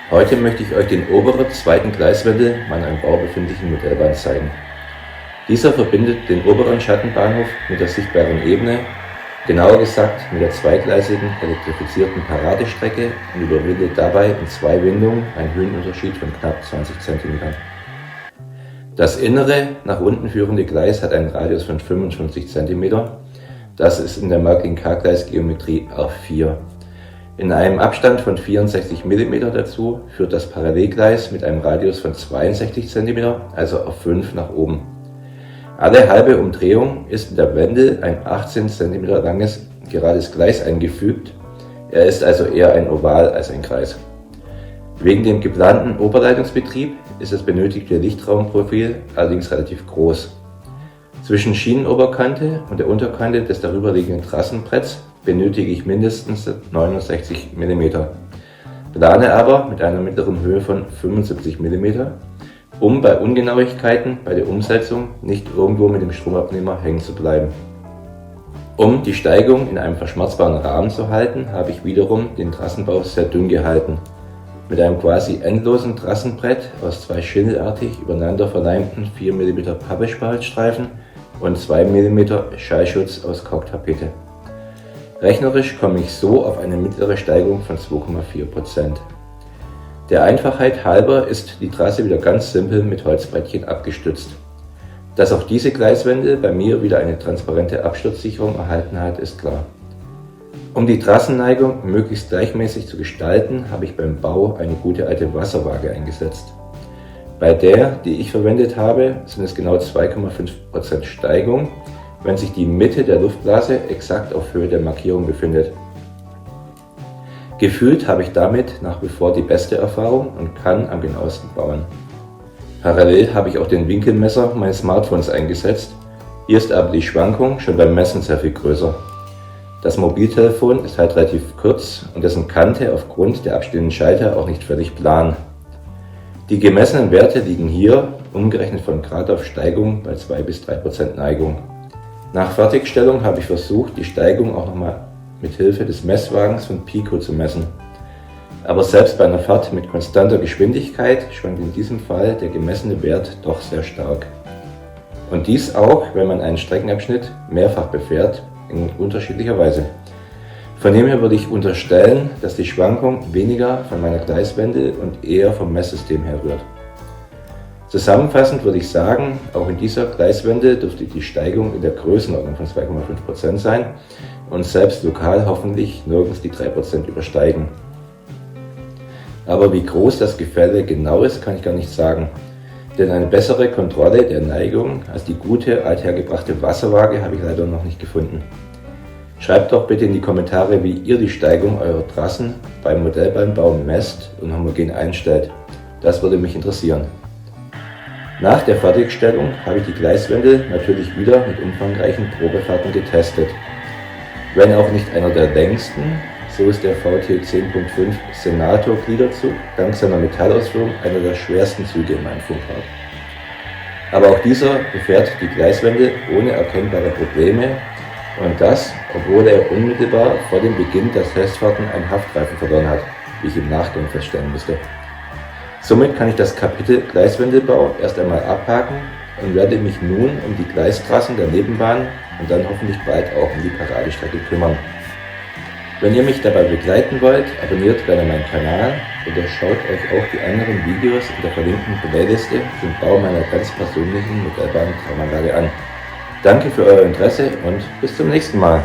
Heute möchte ich euch den oberen zweiten Gleiswendel meiner im Bau befindlichen Modellbahn zeigen. Dieser verbindet den oberen Schattenbahnhof mit der sichtbaren Ebene, genauer gesagt mit der zweigleisigen elektrifizierten Paradestrecke und überwindet dabei in 2 Windungen einen Höhenunterschied von knapp 20 cm. Das innere, nach unten führende Gleis hat einen Radius von 55 cm. Das ist in der Märklin-K-Gleisgeometrie R4. In einem Abstand von 64 mm dazu führt das Parallelgleis mit einem Radius von 62 cm, also R5 nach oben. Alle halbe Umdrehung ist in der Wendel ein 18 cm langes gerades Gleis eingefügt. Er ist also eher ein Oval als ein Kreis. Wegen dem geplanten Oberleitungsbetrieb ist das benötigte Lichtraumprofil allerdings relativ groß. Zwischen Schienenoberkante und der Unterkante des darüberliegenden Trassenbretts benötige ich mindestens 69 mm. Plane aber mit einer mittleren Höhe von 75 mm, um bei Ungenauigkeiten bei der Umsetzung nicht irgendwo mit dem Stromabnehmer hängen zu bleiben. Um die Steigung in einem verschmerzbaren Rahmen zu halten, habe ich wiederum den Trassenbau sehr dünn gehalten. Mit einem quasi endlosen Trassenbrett aus 2 schindelartig übereinander verleimten 4 mm Pappespaltstreifen und 2 mm Schallschutz aus Korktapete. Rechnerisch komme ich so auf eine mittlere Steigung von 2,4%. Der Einfachheit halber ist die Trasse wieder ganz simpel mit Holzbrettchen abgestützt. Dass auch diese Gleiswendel bei mir wieder eine transparente Absturzsicherung erhalten hat, ist klar. Um die Trassenneigung möglichst gleichmäßig zu gestalten, habe ich beim Bau eine gute alte Wasserwaage eingesetzt. Bei der, die ich verwendet habe, sind es genau 2,5% Steigung, wenn sich die Mitte der Luftblase exakt auf Höhe der Markierung befindet. Gefühlt habe ich damit nach wie vor die beste Erfahrung und kann am genauesten bauen. Parallel habe ich auch den Winkelmesser meines Smartphones eingesetzt. Hier ist aber die Schwankung schon beim Messen sehr viel größer. Das Mobiltelefon ist halt relativ kurz und dessen Kante aufgrund der abstehenden Schalter auch nicht völlig plan. Die gemessenen Werte liegen hier, umgerechnet von Grad auf Steigung, bei 2 bis 3% Neigung. Nach Fertigstellung habe ich versucht, die Steigung auch nochmal mit Hilfe des Messwagens von Pico zu messen. Aber selbst bei einer Fahrt mit konstanter Geschwindigkeit schwankt in diesem Fall der gemessene Wert doch sehr stark. Und dies auch, wenn man einen Streckenabschnitt mehrfach befährt, in unterschiedlicher Weise. Von dem her würde ich unterstellen, dass die Schwankung weniger von meiner Gleiswendel und eher vom Messsystem herrührt. Zusammenfassend würde ich sagen, auch in dieser Gleiswendel dürfte die Steigung in der Größenordnung von 2,5% sein und selbst lokal hoffentlich nirgends die 3% übersteigen. Aber wie groß das Gefälle genau ist, kann ich gar nicht sagen. Denn eine bessere Kontrolle der Neigung als die gute althergebrachte Wasserwaage habe ich leider noch nicht gefunden. Schreibt doch bitte in die Kommentare, wie ihr die Steigung eurer Trassen beim Modellbahnbau messt und homogen einstellt. Das würde mich interessieren. Nach der Fertigstellung habe ich die Gleiswendel natürlich wieder mit umfangreichen Probefahrten getestet. Wenn auch nicht einer der längsten, so ist der VT 10.5 Senator Gliederzug dank seiner Metallausführung einer der schwersten Züge in meinem Funkfahrt. Aber auch dieser befährt die Gleiswendel ohne erkennbare Probleme und das, obwohl er unmittelbar vor dem Beginn der Testfahrten einen Haftreifen verloren hat, wie ich im Nachgang feststellen musste. Somit kann ich das Kapitel Gleiswendelbau erst einmal abhaken und werde mich nun um die Gleistrassen der Nebenbahn und dann hoffentlich bald auch um die Paradestrecke kümmern. Wenn ihr mich dabei begleiten wollt, abonniert gerne meinen Kanal oder schaut euch auch die anderen Videos in der verlinkten Playliste zum Bau meiner ganz persönlichen Modellbahn-Traumanlage an. Danke für euer Interesse und bis zum nächsten Mal.